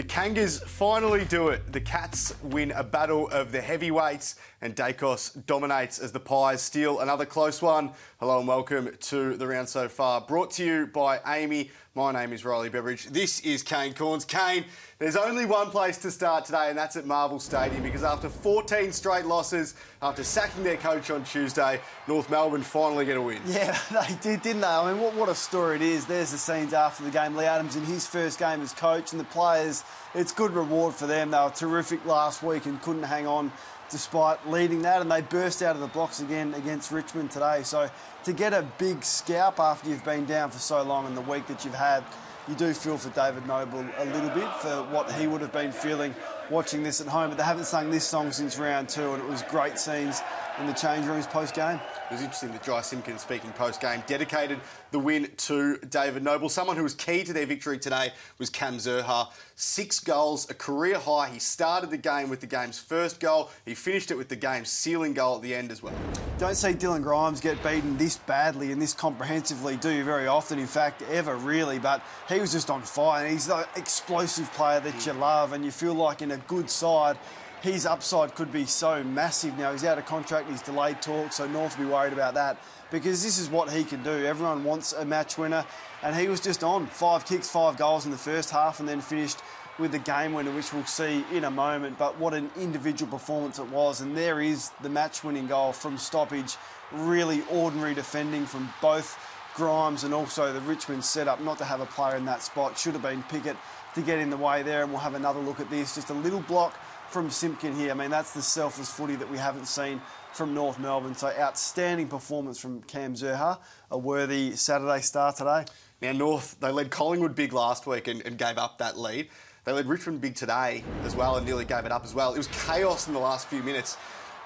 The Kangas finally do it. The Cats win a battle of the heavyweights and Daicos dominates as the Pies steal another close one. Hello and welcome to the round so far. Brought to you by Amy. My name is Riley Beveridge. This is Kane Corns. Kane, there's only one place to start today and that's at Marvel Stadium because after 14 straight losses, after sacking their coach on Tuesday, North Melbourne finally get a win. Yeah, they did, didn't they? I mean, what a story it is. There's the scenes after the game. Lee Adams in his first game as coach and the players, it's good reward for them. They were terrific last week and couldn't hang on despite leading that, and they burst out of the blocks again against Richmond today. So to get a big scalp after you've been down for so long in the week that you've had, you do feel for David Noble a little bit for what he would have been feeling watching this at home. But they haven't sung this song since round two, and it was great scenes in the change rooms post-game. It was interesting that Jai Simpkins, speaking post-game, dedicated the win to David Noble. Someone who was key to their victory today was Cam Zurhaar. 6 goals, a career high. He started the game with the game's first goal. He finished it with the game's sealing goal at the end as well. Don't see Dylan Grimes get beaten this badly and this comprehensively, do you, very often, in fact, ever really. But he was just on fire. He's the explosive player that you love, and you feel like in a good side, his upside could be so massive now. He's out of contract, he's delayed talk, so North will be worried about that because this is what he can do. Everyone wants a match winner, and he was just on. 5 kicks, 5 goals in the first half and then finished with the game winner, which we'll see in a moment. But what an individual performance it was, and there is the match-winning goal from stoppage. Really ordinary defending from both Grimes and also the Richmond setup not to have a player in that spot. Should have been Pickett to get in the way there, and we'll have another look at this. Just a little block from Simpkin here. I mean, that's the selfless footy that we haven't seen from North Melbourne. So outstanding performance from Cam Zurhaar, a worthy Saturday star today. Now, North, they led Collingwood big last week and gave up that lead. They led Richmond big today as well and nearly gave it up as well. It was chaos in the last few minutes.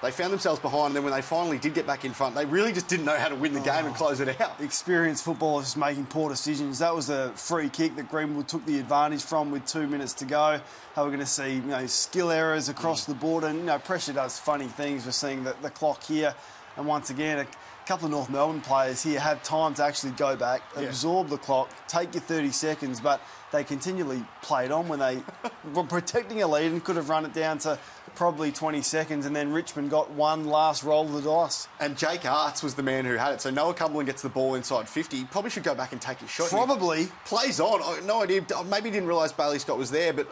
They found themselves behind, and then when they finally did get back in front, they really just didn't know how to win the game and close it out. Experienced footballers making poor decisions. That was a free kick that Greenwood took the advantage from with 2 minutes to go. We're going to see, skill errors across the board, and pressure does funny things. We're seeing the clock here, and once again, a couple of North Melbourne players here had time to actually go back, absorb the clock, take your 30 seconds, but they continually played on when they were protecting a lead and could have run it down to probably 20 seconds, and then Richmond got one last roll of the dice. And Jake Arts was the man who had it. So Noah Cumberland gets the ball inside 50. He probably should go back and take his shot. Probably. Plays on. No idea. Maybe he didn't realise Bailey Scott was there, but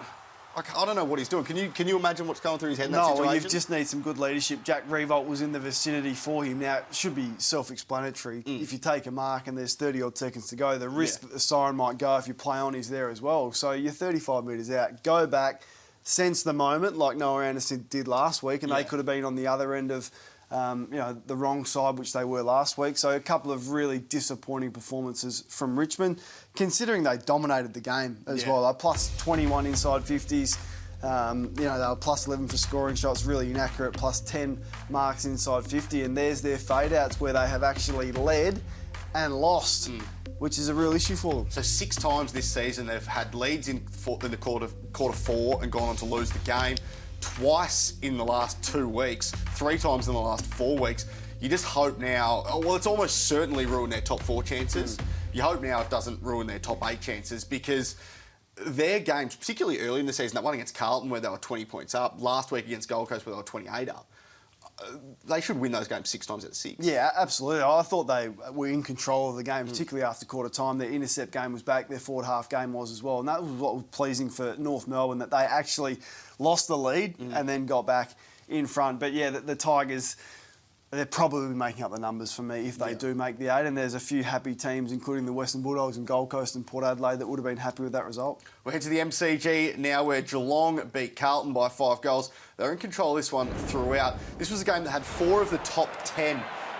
I don't know what he's doing. Can you imagine what's going through his head in that situation? No, you just need some good leadership. Jack Revolt was in the vicinity for him. Now, it should be self-explanatory. If you take a mark and there's 30-odd seconds to go, the risk that the siren might go if you play on is there as well. So you're 35 metres out. Go back, sense the moment like Noah Anderson did last week, and they could have been on the other end of the wrong side, which they were last week. So a couple of really disappointing performances from Richmond, considering they dominated the game as well. They're plus 21 inside 50s. They were plus 11 for scoring shots, really inaccurate, plus 10 marks inside 50. And there's their fade-outs where they have actually led and lost, which is a real issue for them. So 6 times this season they've had leads in the quarter 4 and gone on to lose the game. Twice in the last 2 weeks, 3 times in the last 4 weeks. You just hope now, well, it's almost certainly ruined their top 4 chances. You hope now it doesn't ruin their top 8 chances because their games, particularly early in the season, that one against Carlton where they were 20 points up, last week against Gold Coast where they were 28 up, they should win those games 6 times out of 6. Yeah, absolutely. I thought they were in control of the game, particularly after quarter time. Their intercept game was back, their forward half game was as well. And that was what was pleasing for North Melbourne, that they actually lost the lead and then got back in front. But yeah, the Tigers, they're probably making up the numbers for me if they do make the 8. And there's a few happy teams, including the Western Bulldogs and Gold Coast and Port Adelaide, that would have been happy with that result. We'll head to the MCG now where Geelong beat Carlton by 5 goals. They're in control of this one throughout. This was a game that had 4 of the top 10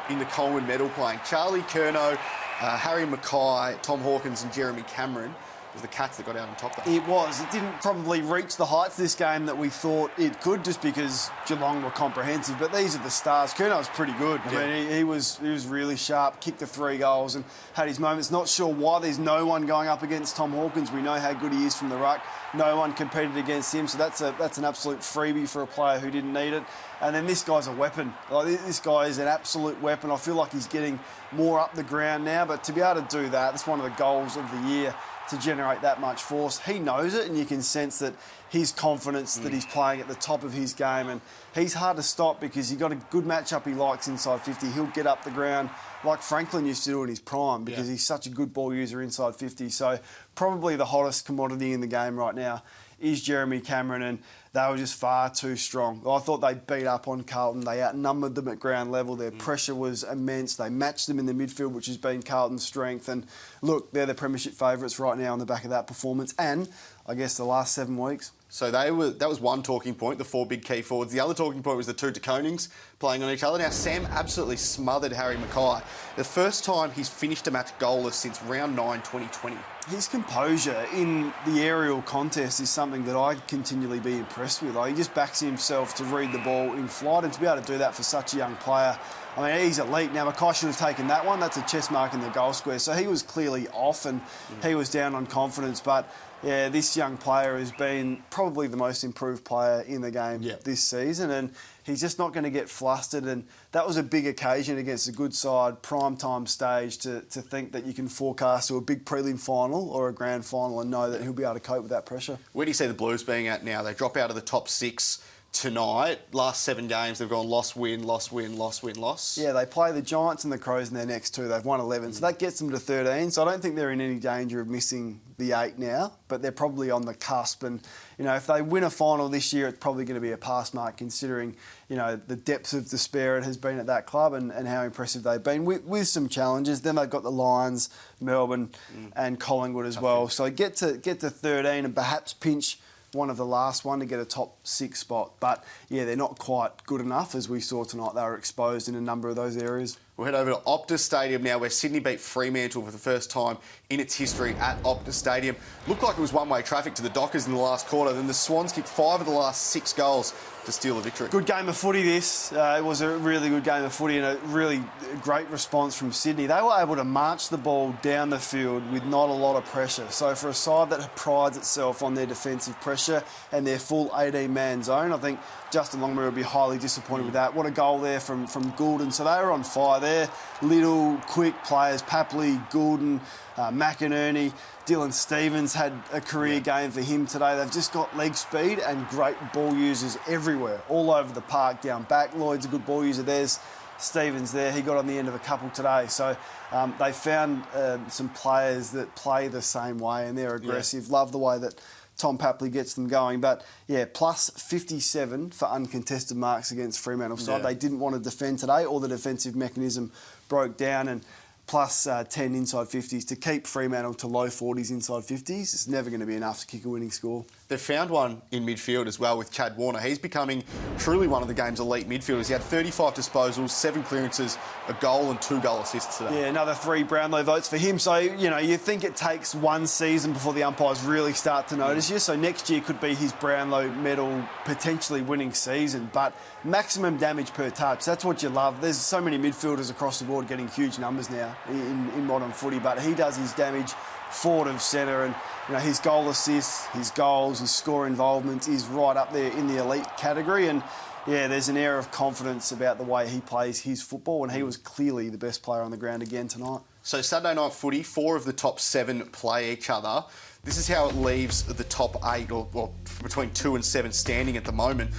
in the Collingwood medal playing. Charlie Curnow, Harry Mackay, Tom Hawkins and Jeremy Cameron. It was the Cats that got out on top there. It was. It didn't probably reach the heights this game that we thought it could, just because Geelong were comprehensive. But these are the stars. Curnow was pretty good. I mean, he was really sharp, kicked the 3 goals and had his moments. Not sure why there's no one going up against Tom Hawkins. We know how good he is from the ruck. No one competed against him, so that's an absolute freebie for a player who didn't need it. And then this guy's a weapon. Like, this guy is an absolute weapon. I feel like he's getting more up the ground now, but to be able to do that, that's one of the goals of the year to generate that much force. He knows it, and you can sense that his confidence that he's playing at the top of his game, and he's hard to stop because he's got a good matchup he likes inside 50. He'll get up the ground like Franklin used to do in his prime because he's such a good ball user inside 50. So probably the hottest commodity in the game right now is Jeremy Cameron, and they were just far too strong. I thought they beat up on Carlton. They outnumbered them at ground level. Their pressure was immense. They matched them in the midfield, which has been Carlton's strength. And look, they're the premiership favourites right now on the back of that performance. And I guess the last 7 weeks. So that was one talking point, the 4 big key forwards. The other talking point was the 2 De Konings playing on each other. Now, Sam absolutely smothered Harry Mackay. The first time he's finished a match goalless since round 9, 2020. His composure in the aerial contest is something that I continually be impressed with. Like, he just backs himself to read the ball in flight, and to be able to do that for such a young player, I mean, he's elite. Now, Mackay should have taken that one. That's a chest mark in the goal square. So he was clearly off, and he was down on confidence. But, yeah, this young player has been probably the most improved player in the game this season, and he's just not going to get flustered. And that was a big occasion against a good side, prime time stage, to think that you can forecast to a big prelim final or a grand final and know that he'll be able to cope with that pressure. Where do you see the Blues being at now? They drop out of the top 6 tonight. Last 7 games, they've gone loss, win, loss, win, loss, win, loss. Yeah, they play the Giants and the Crows in their next 2. They've won 11, so that gets them to 13. So I don't think they're in any danger of missing the 8 now, but they're probably on the cusp. And, you know, if they win a final this year, it's probably going to be a pass mark considering, you know, the depths of despair it has been at that club and how impressive they've been with some challenges. Then they've got the Lions, Melbourne and Collingwood as well. So get to 13 and perhaps pinch one of the last one to get a top 6 spot. But, yeah, they're not quite good enough, as we saw tonight. They were exposed in a number of those areas. We'll head over to Optus Stadium now, where Sydney beat Fremantle for the first time in its history at Optus Stadium. Looked like it was one-way traffic to the Dockers in the last quarter. Then the Swans kicked 5 of the last 6 goals to steal the victory. Good game of footy, this. It was a really good game of footy and a really great response from Sydney. They were able to march the ball down the field with not a lot of pressure. So for a side that prides itself on their defensive pressure and their full 18-man zone, I think Justin Longmuir would be highly disappointed with that. What a goal there from Goulden. So they were on fire there. Little, quick players, Papley, Goulden, McInerney. Dylan Stevens had a career game for him today. They've just got leg speed and great ball users everywhere, all over the park, down back. Lloyd's a good ball user. There's Stevens there. He got on the end of a couple today. So they found some players that play the same way and they're aggressive. Love the way that Tom Papley gets them going. But, yeah, plus 57 for uncontested marks against Fremantle side. They didn't want to defend today. All the defensive mechanism broke down, and plus 10 inside 50s to keep Fremantle to low 40s inside 50s. It's never going to be enough to kick a winning score. They've found one in midfield as well with Chad Warner. He's becoming truly one of the game's elite midfielders. He had 35 disposals, 7 clearances, a goal and 2 goal assists today. Yeah, another 3 Brownlow votes for him. So, you know, you think it takes one season before the umpires really start to notice you. So next year could be his Brownlow medal potentially winning season. But maximum damage per touch, that's what you love. There's so many midfielders across the board getting huge numbers now in modern footy, but he does his damage forward of centre, and you know, his goal assists, his goals, his score involvement is right up there in the elite category. And yeah, there's an air of confidence about the way he plays his football, and he was clearly the best player on the ground again tonight. So Saturday night footy, 4 of the top 7 play each other. This is how it leaves the top 8, or between 2 and 7 standing at the moment.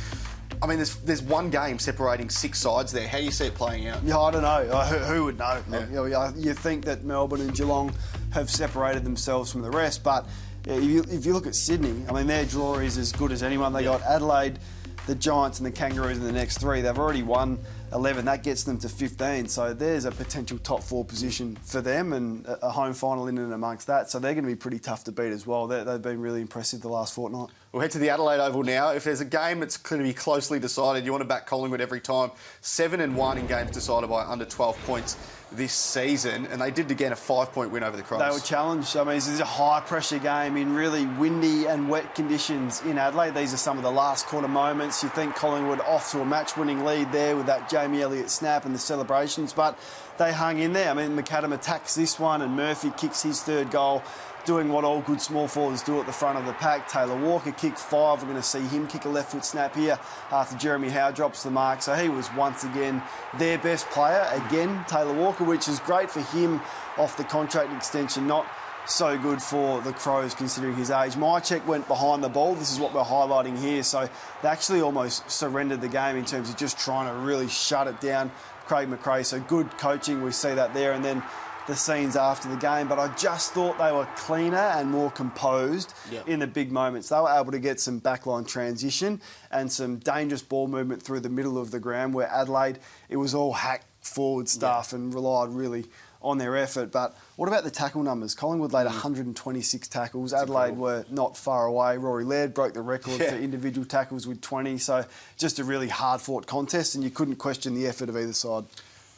I mean, there's one game separating 6 sides there. How do you see it playing out? Yeah, I don't know. Who would know? Yeah. You know, you think that Melbourne and Geelong have separated themselves from the rest, but if you look at Sydney, I mean, their draw is as good as anyone. They got Adelaide, the Giants and the Kangaroos in the next 3. They've already won 11. That gets them to 15. So there's a potential top 4 position for them and a home final in and amongst that. So they're going to be pretty tough to beat as well. They've been really impressive the last fortnight. We'll head to the Adelaide Oval now. If there's a game that's going to be closely decided, you want to back Collingwood every time. 7-1 in games decided by under 12 points this season, and they did again a 5-point win over the Crows. They were challenged. I mean, this is a high-pressure game in really windy and wet conditions in Adelaide. These are some of the last quarter moments. You think Collingwood off to a match-winning lead there with that Jamie Elliott snap and the celebrations, but they hung in there. I mean, McAdam attacks this one and Murphy kicks his 3rd goal, doing what all good small forwards do at the front of the pack. Taylor Walker kicked 5. We're going to see him kick a left foot snap here after Jeremy Howe drops the mark. So he was once again their best player. Again, Taylor Walker, which is great for him off the contract extension, not so good for the Crows considering his age. Mychek went behind the ball. This is what we're highlighting here. So they actually almost surrendered the game in terms of just trying to really shut it down. Craig McRae, so good coaching. We see that there. And then the scenes after the game. But I just thought they were cleaner and more composed in the big moments. They were able to get some backline transition and some dangerous ball movement through the middle of the ground, where Adelaide, it was all hack forward stuff and relied really on their effort. But what about the tackle numbers? Collingwood laid 126 tackles. Adelaide were not far away. Rory Laird broke the record for individual tackles with 20. So just a really hard-fought contest, and you couldn't question the effort of either side.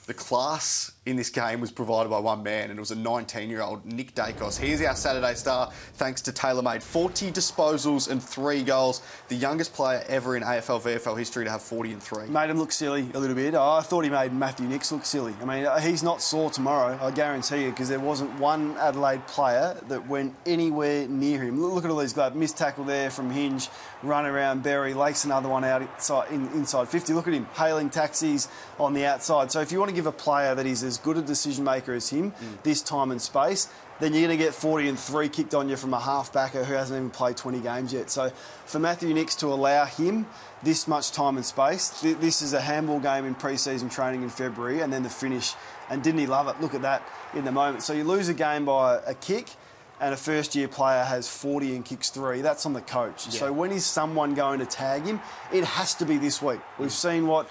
The class in this game was provided by one man, and it was a 19-year-old Nick Daicos. He is our Saturday star, thanks to TaylorMade. 40 disposals and 3 goals. The youngest player ever in AFL, VFL history to have 40 and 3. Made him look silly a little bit. I thought he made Matthew Nicks look silly. I mean, he's not sore tomorrow, I guarantee you, because there wasn't one Adelaide player that went anywhere near him. Look at all these gloves. Missed tackle there from Hinge, run around Berry, lace another one out inside 50. Look at him, hailing taxis on the outside. So if you want to give a player that is as good a decision maker as him this time and space, then you're going to get 40 and 3 kicked on you from a half-backer who hasn't even played 20 games yet. So for Matthew Nicks to allow him this much time and space, this is a handball game in pre-season training in February, and then the finish. And didn't he love it? Look at that in the moment. So you lose a game by a kick, and a first-year player has 40 and kicks 3. That's on the coach. So when is someone going to tag him? It has to be this week. We've seen what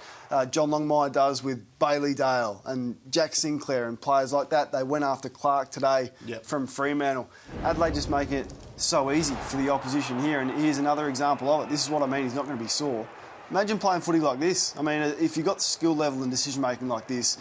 John Longmire does with Bailey Dale and Jack Sinclair and players like that. They went after Clark today from Fremantle. Adelaide just make it so easy for the opposition here, and here's another example of it. This is what I mean, he's not going to be sore. Imagine playing footy like this. I mean, if you've got skill level and decision-making like this,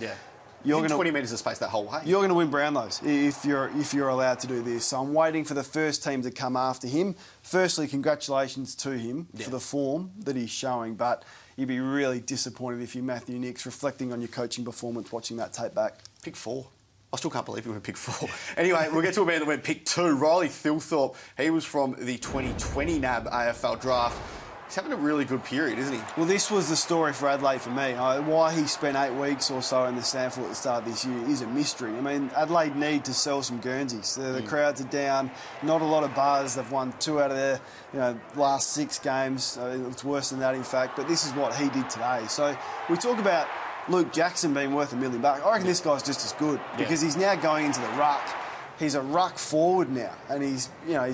you're going to 20 metres of space that whole way. You're going to win Brownlows if you're allowed to do this. So I'm waiting for the first team to come after him. Firstly, congratulations to him for the form that he's showing, but you'd be really disappointed if you're Matthew Nicks, reflecting on your coaching performance, watching that tape back. Pick 4. I still can't believe we went pick 4. Anyway, we'll get to a man that went pick 2. Riley Thilthorpe. He was from the 2020 NAB AFL draft. He's having a really good period, isn't he? Well, this was the story for Adelaide for me. Why he spent 8 weeks or so in the Stanford at the start of this year is a mystery. I mean, Adelaide need to sell some Guernseys. The crowds are down, not a lot of buzz. They've won 2 out of their last 6 games. It's worse than that, in fact. But this is what he did today. So we talk about Luke Jackson being worth $1 million. I reckon this guy's just as good because he's now going into the ruck. He's a ruck forward now, and he's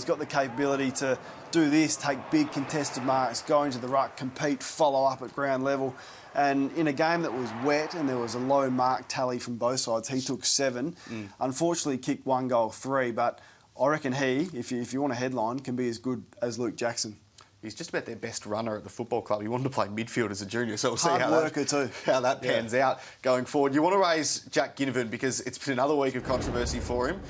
got the capability to do this, take big contested marks, go into the ruck, compete, follow up at ground level. And in a game that was wet and there was a low mark tally from both sides, he took 7. Unfortunately, kicked 1 goal, 3. But I reckon he, if you want a headline, can be as good as Luke Jackson. He's just about their best runner at the football club. He wanted to play midfield as a junior, so we'll see how that pans out going forward. You want to raise Jack Ginovan because it's been another week of controversy for him,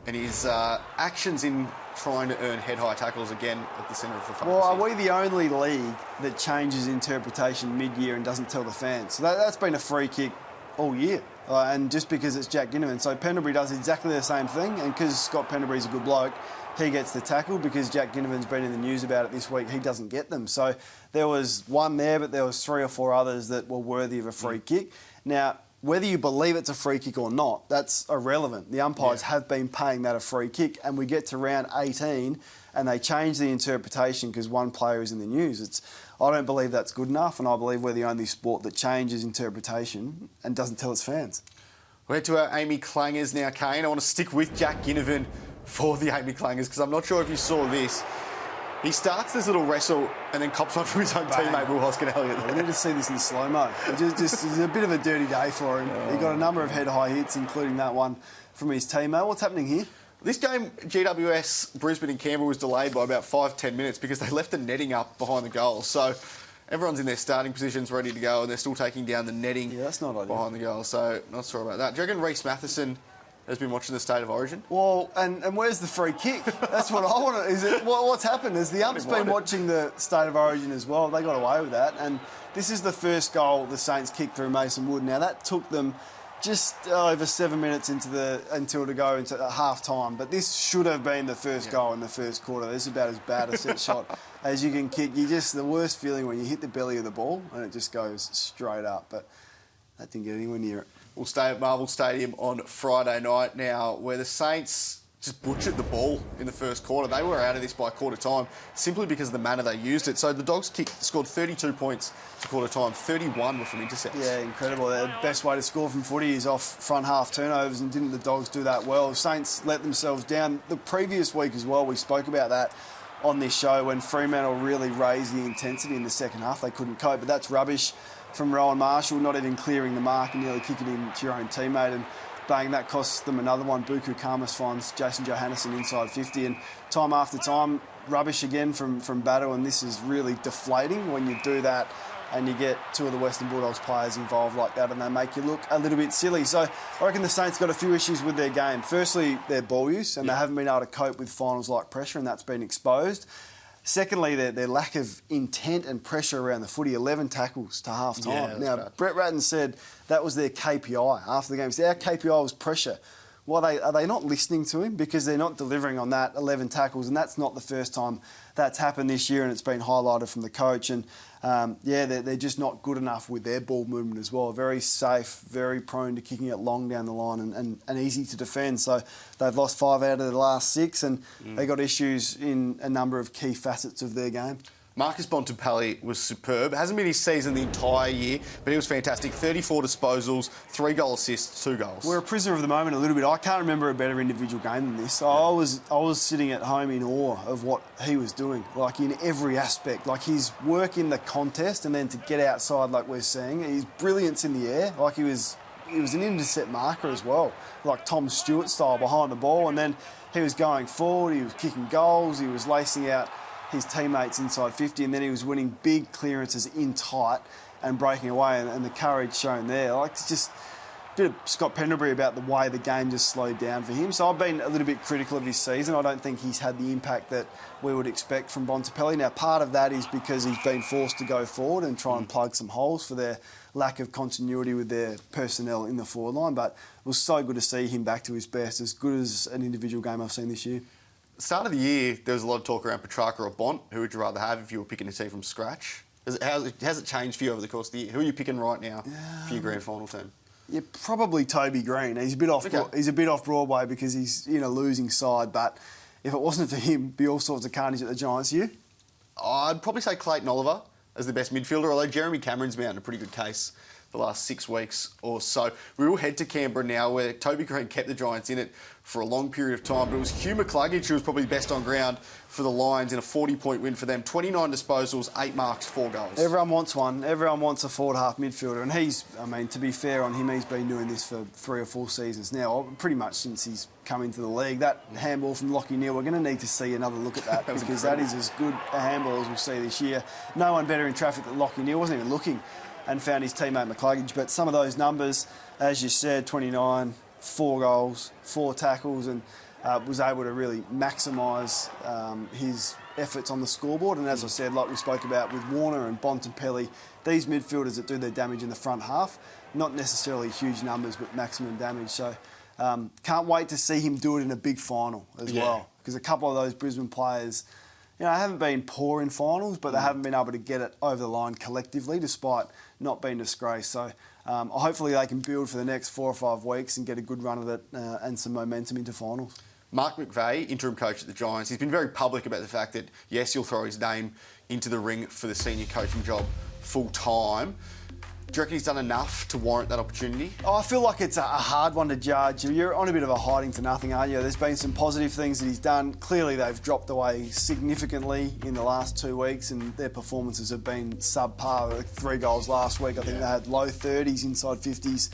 and his actions in trying to earn head-high tackles again at the centre of the focus. Well, are we the only league that changes interpretation mid-year and doesn't tell the fans? So that's been a free kick all year, and just because it's Jack Ginovan. So Pendlebury does exactly the same thing, and because Scott Pendlebury's a good bloke, he gets the tackle. Because Jack Ginovan's been in the news about it this week, he doesn't get them. So there was one there, but there was 3 or 4 others that were worthy of a free kick. Now, whether you believe it's a free kick or not, that's irrelevant. The umpires have been paying that a free kick, and we get to round 18 and they change the interpretation because one player is in the news. I don't believe that's good enough, and I believe we're the only sport that changes interpretation and doesn't tell its fans. We're to our Amy Clangers now, Kane. I want to stick with Jack Ginovan for the Amy Clangers because I'm not sure if you saw this. He starts this little wrestle and then cops one from his own teammate, Will Hoskin-Elliott. We need to see this in slow-mo. It's a bit of a dirty day for him. He got a number of head-high hits, including that one from his teammate. What's happening here? This game, GWS, Brisbane and Canberra, was delayed by about 5-10 minutes because they left the netting up behind the goal. So everyone's in their starting positions ready to go and they're still taking down the netting that's not ideal. Behind the goal. So not sure about that. Do you reckon Reece Matheson has been watching the State of Origin? Well, and where's the free kick? That's what I want to... Is it what's happened? Has the ump's been watching the State of Origin as well? They got away with that. And this is the first goal the Saints kicked through Mason Wood. Now, that took them just over 7 minutes until to go into half-time. But this should have been the first goal in the first quarter. This is about as bad a set shot as you can kick. The worst feeling when you hit the belly of the ball and it just goes straight up. But that didn't get anywhere near it. We'll stay at Marvel Stadium on Friday night now, where the Saints just butchered the ball in the first quarter. They were out of this by quarter time simply because of the manner they used it. So the Dogs scored 32 points to quarter time, 31 were from intercepts. Yeah, incredible. The best way to score from footy is off front half turnovers, and didn't the Dogs do that well? Saints let themselves down. The previous week as well, we spoke about that on this show when Fremantle really raised the intensity in the second half. They couldn't cope, but that's rubbish from Rowan Marshall, not even clearing the mark and nearly kicking into your own teammate, and bang, that costs them another one. Buku Kamas finds Jason Johannesson inside 50, and time after time, rubbish again from Battle, and this is really deflating when you do that and you get two of the Western Bulldogs players involved like that and they make you look a little bit silly. So I reckon the Saints got a few issues with their game. Firstly, their ball use, and they haven't been able to cope with finals-like pressure, and that's been exposed. Secondly, their lack of intent and pressure around the footy, 11 tackles to half-time. Yeah, now, Brett Ratton said that was their KPI after the game. He said, our KPI was pressure. Well, are they not listening to him? Because they're not delivering on that 11 tackles, and that's not the first time that's happened this year, and it's been highlighted from the coach. And, they're just not good enough with their ball movement as well. Very safe, very prone to kicking it long down the line and easy to defend. So they've lost 5 out of the last 6, and they got issues in a number of key facets of their game. Marcus Bontempelli was superb. Hasn't been his season the entire year, but he was fantastic. 34 disposals, 3 goal assists, 2 goals. We're a prisoner of the moment a little bit. I can't remember a better individual game than this. I was sitting at home in awe of what he was doing, like in every aspect. Like his work in the contest, and then to get outside like we're seeing, his brilliance in the air. Like he was an intercept marker as well, like Tom Stewart style behind the ball. And then he was going forward, he was kicking goals, he was lacing out his teammates inside 50, and then he was winning big clearances in tight and breaking away, and the courage shown there. Like, it's just a bit of Scott Pendlebury about the way the game just slowed down for him. So I've been a little bit critical of his season. I don't think he's had the impact that we would expect from Bontempelli. Now, part of that is because he's been forced to go forward and try and plug some holes for their lack of continuity with their personnel in the forward line, but it was so good to see him back to his best, as good as an individual game I've seen this year. Start of the year, there was a lot of talk around Petrarca or Bont. Who would you rather have if you were picking a team from scratch? Has it changed for you over the course of the year? Who are you picking right now for your grand final team? Yeah, probably Toby Green. He's a bit off. Okay. He's a bit off Broadway because he's in a losing side. But if it wasn't for him, be all sorts of carnage at the Giants. You? I'd probably say Clayton Oliver as the best midfielder, although Jeremy Cameron's been out in a pretty good case the last 6 weeks or so. We will head to Canberra now, where Toby Green kept the Giants in it for a long period of time, but it was Hugh McCluggage who was probably best on ground for the Lions in a 40-point win for them. 29 disposals, 8 marks, 4 goals. Everyone wants one. Everyone wants a forward half midfielder, and he's, I mean, to be fair on him, he's been doing this for 3 or 4 seasons now, pretty much since he's come into the league. That handball from Lachie Neale, we're going to need to see another look at that because that is as good a handball as we'll see this year. No one better in traffic than Lachie Neale, wasn't even looking, and found his teammate McCluggage. But some of those numbers, as you said, 29, 4 goals, 4 tackles, and was able to really maximise his efforts on the scoreboard. And as I said, like we spoke about with Warner and Bontempelli, these midfielders that do their damage in the front half, not necessarily huge numbers, but maximum damage. So can't wait to see him do it in a big final as well, because a couple of those Brisbane players, haven't been poor in finals, but they haven't been able to get it over the line collectively, despite not being disgraced. So hopefully they can build for the next 4 or 5 weeks and get a good run of it and some momentum into finals. Mark McVeigh, interim coach at the Giants, he's been very public about the fact that, yes, he'll throw his name into the ring for the senior coaching job full time. Do you reckon he's done enough to warrant that opportunity? I feel like it's a hard one to judge. You're on a bit of a hiding to nothing, aren't you? There's been some positive things that he's done. Clearly, they've dropped away significantly in the last 2 weeks, and their performances have been subpar. Like 3 goals last week. I think they had low 30s, inside 50s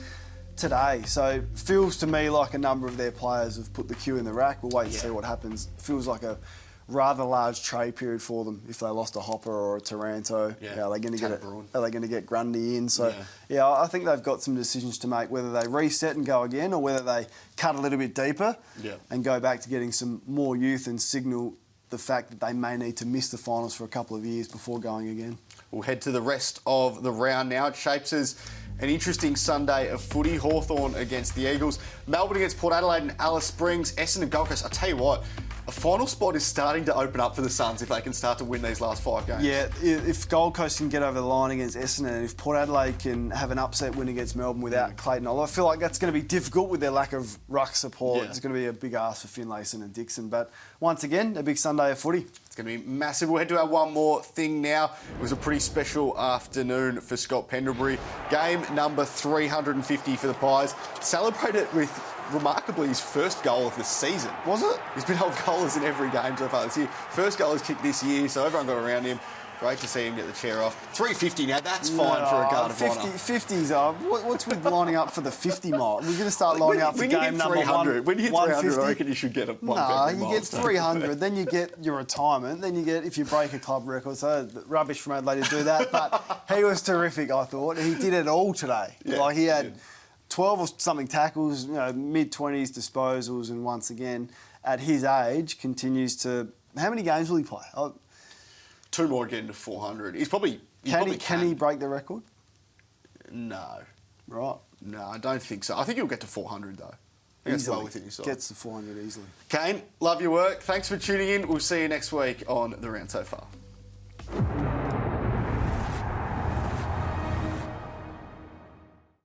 today. So feels to me like a number of their players have put the cue in the rack. We'll wait and see what happens. Feels like a rather large trade period for them if they lost a Hopper or a Taranto. Are they going to get Grundy in? So I think they've got some decisions to make, whether they reset and go again or whether they cut a little bit deeper and go back to getting some more youth and signal the fact that they may need to miss the finals for a couple of years before going again. We'll head to the rest of the round now. It shapes as an interesting Sunday of footy. Hawthorn against the Eagles, Melbourne against Port Adelaide and Alice Springs, Essendon and Gold Coast. I tell you what, a final spot is starting to open up for the Suns if they can start to win these last 5 games. Yeah, if Gold Coast can get over the line against Essendon, and if Port Adelaide can have an upset win against Melbourne without Clayton Oliver, I feel like that's going to be difficult with their lack of ruck support. It's going to be a big ask for Finlayson and Dixon. But once again, a big Sunday of footy. It's going to be massive. We'll head to our one more thing now. It was a pretty special afternoon for Scott Pendlebury. Game number 350 for the Pies. Celebrated with, remarkably, his first goal of the season. Was it? He's been held goalless in every game so far this year. First goal he's kicked this year, so everyone got around him. Great to see him get the chair off. 350 now, that's fine for a guard of honour. 50s, what's with lining up for the 50 mark? We're going to start lining up for game number 100. When you hit 300, I reckon you should get a 150 No, you get 300, then you get your retirement, then you get, if you break a club record, so rubbish from Adelaide to do that, but he was terrific, I thought. He did it all today. Like, he had 12 or something tackles, mid-20s disposals, and once again, at his age, continues to... How many games will he play? 2 more getting to 400. Can he break the record? No. Right. No, I don't think so. I think he'll get to 400 though. I think that's well within his size. Gets to 400 easily. Kane, love your work. Thanks for tuning in. We'll see you next week on The Round So Far.